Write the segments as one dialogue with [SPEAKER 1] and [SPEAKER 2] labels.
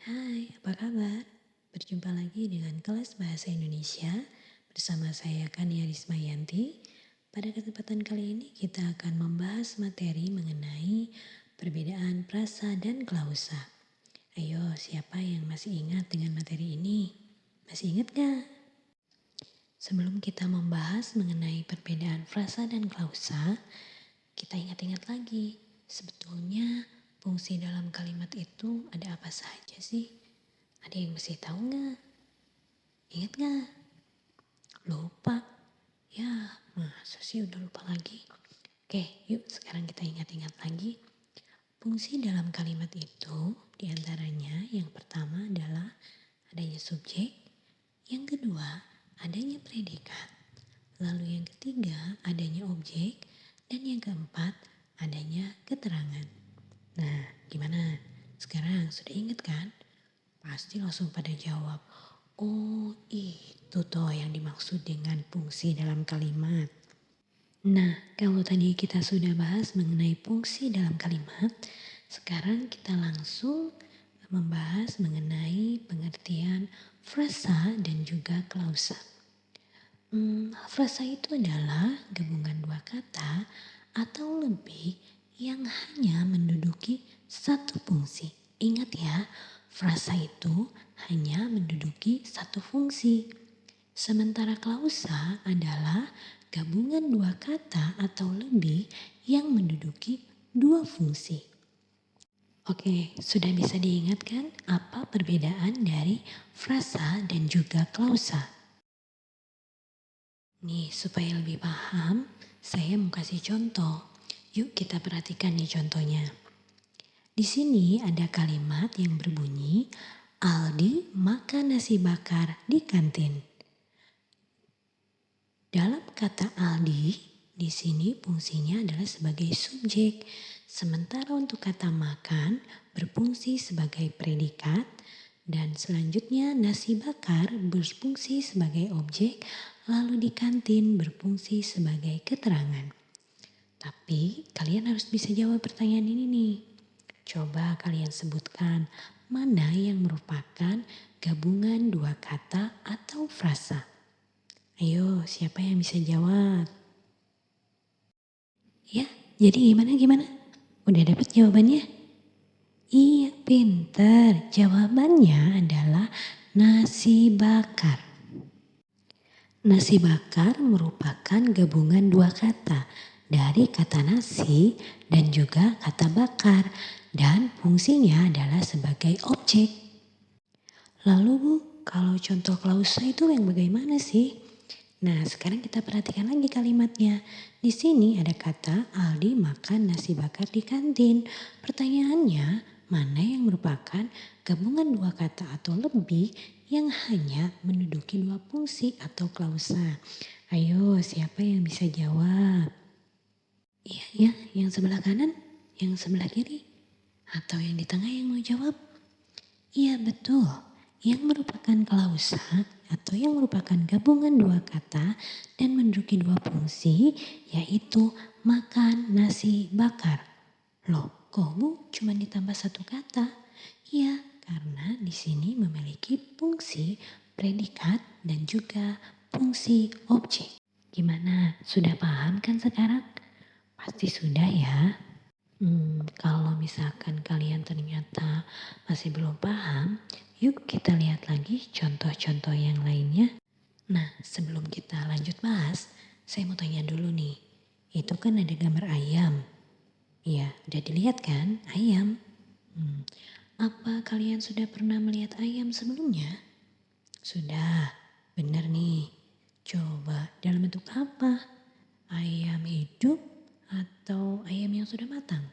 [SPEAKER 1] Hai, apa kabar? Berjumpa lagi dengan kelas Bahasa Indonesia bersama saya Kania Rismayanti. Pada kesempatan kali ini kita akan membahas materi mengenai perbedaan prasa dan klausa. Ayo, siapa yang masih ingat dengan materi ini? Masih ingat gak? Sebelum kita membahas mengenai perbedaan frasa dan klausa, kita ingat-ingat lagi. Sebetulnya fungsi dalam kalimat itu ada apa saja sih? Ada yang masih tahu nggak? Ingat nggak? Lupa? Ya, masa sih udah lupa lagi? Oke, yuk sekarang kita ingat-ingat lagi. Fungsi dalam kalimat itu diantaranya yang pertama adalah adanya subjek, yang kedua adanya predikat, lalu yang ketiga adanya objek, dan yang keempat adanya keterangan. Nah, gimana? Sekarang sudah ingat kan? Pasti langsung pada jawab, oh itu toh yang dimaksud dengan fungsi dalam kalimat. Nah, kalau tadi kita sudah bahas mengenai fungsi dalam kalimat, sekarang kita langsung membahas mengenai pengertian frasa dan juga klausa. Frasa itu adalah gabungan dua kata atau lebih yang hanya menduduki satu fungsi. Ingat ya, frasa itu hanya menduduki satu fungsi. Sementara klausa adalah gabungan dua kata atau lebih yang menduduki dua fungsi. Oke, sudah bisa diingatkan apa perbedaan dari frasa dan juga klausa? Nih, supaya lebih paham, saya mau kasih contoh. Yuk kita perhatikan nih contohnya. Di sini ada kalimat yang berbunyi, Aldi makan nasi bakar di kantin. Dalam kata Aldi, di sini fungsinya adalah sebagai subjek. Sementara untuk kata makan berfungsi sebagai predikat. Dan selanjutnya nasi bakar berfungsi sebagai objek, lalu di kantin berfungsi sebagai keterangan. Tapi kalian harus bisa jawab pertanyaan ini nih. Coba kalian sebutkan mana yang merupakan gabungan dua kata atau frasa. Ayo, siapa yang bisa jawab? Ya, jadi gimana? Udah dapat jawabannya? Iya, pintar. Jawabannya adalah nasi bakar. Nasi bakar merupakan gabungan dua kata dari kata nasi dan juga kata bakar dan fungsinya adalah sebagai objek. Lalu Bu, kalau contoh klausa itu yang bagaimana sih? Nah, sekarang kita perhatikan lagi kalimatnya. Di sini ada kata Aldi makan nasi bakar di kantin. Pertanyaannya, mana yang merupakan gabungan dua kata atau lebih yang hanya menduduki dua fungsi atau klausa? Ayo, siapa yang bisa jawab? Iya, ya, yang sebelah kanan, yang sebelah kiri, atau yang di tengah yang mau jawab? Iya, betul. Yang merupakan klausa atau yang merupakan gabungan dua kata dan menduduki dua fungsi, yaitu makan nasi bakar. Loh, kok Bu cuma ditambah satu kata? Iya, karena di sini memiliki fungsi predikat dan juga fungsi objek. Gimana? Sudah paham kan sekarang? Pasti sudah ya. Kalau misalkan kalian ternyata masih belum paham, yuk kita lihat lagi contoh-contoh yang lainnya. Nah, sebelum kita lanjut bahas, saya mau tanya dulu nih. Itu kan ada gambar ayam. Iya, udah dilihat kan ayam? Apa kalian sudah pernah melihat ayam sebelumnya? Sudah, benar nih. Coba dalam bentuk apa? Ayam hidup atau ayam yang sudah matang?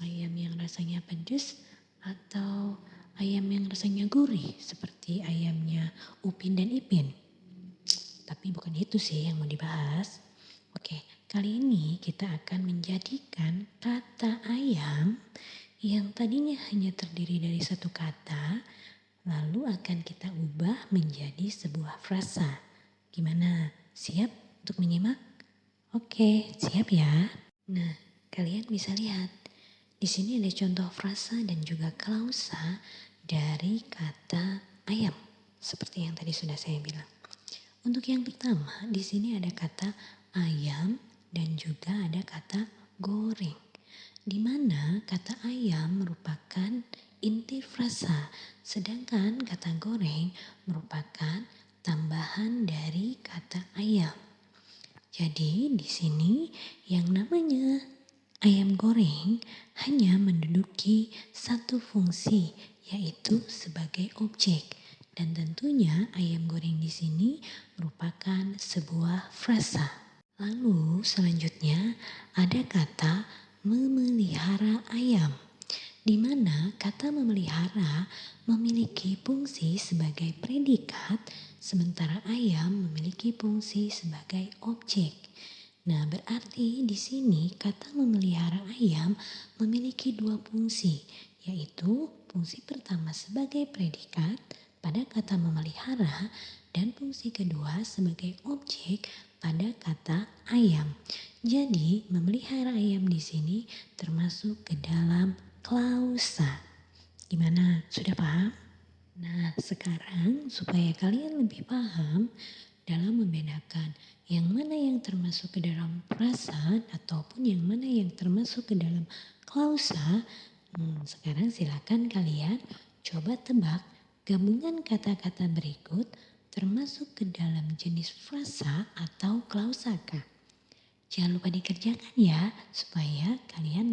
[SPEAKER 1] Ayam yang rasanya pedas atau ayam yang rasanya gurih seperti ayamnya Upin dan Ipin? Tapi bukan itu sih yang mau dibahas. Oke, kali ini kita akan menjadikan kata ayam yang tadinya hanya terdiri dari satu kata, lalu akan kita ubah menjadi sebuah frasa. Gimana? Siap untuk menyimak? Oke, siap ya? Nah, kalian bisa lihat. Di sini ada contoh frasa dan juga klausa dari kata ayam. Seperti yang tadi sudah saya bilang. Untuk yang pertama, di sini ada kata ayam dan juga ada kata goreng. Di mana kata ayam merupakan inti frasa, sedangkan kata goreng merupakan tambahan dari kata ayam. Jadi di sini yang namanya ayam goreng hanya menduduki satu fungsi, yaitu sebagai objek. Dan tentunya ayam goreng di sini merupakan sebuah frasa. Lalu selanjutnya ada kata memelihara ayam, di mana kata memelihara memiliki fungsi sebagai predikat, sementara ayam memiliki fungsi sebagai objek. Nah, berarti di sini kata memelihara ayam memiliki dua fungsi, yaitu fungsi pertama sebagai predikat pada kata memelihara dan fungsi kedua sebagai objek pada kata ayam. Jadi, memelihara ayam di sini termasuk ke dalam klausa. Gimana? Sudah paham? Nah, sekarang supaya kalian lebih paham dalam membedakan yang mana yang termasuk ke dalam frasa ataupun yang mana yang termasuk ke dalam klausa, sekarang silakan kalian coba tebak gabungan kata-kata berikut termasuk ke dalam jenis frasa atau klausa kah? Jangan lupa dikerjakan ya, supaya kalian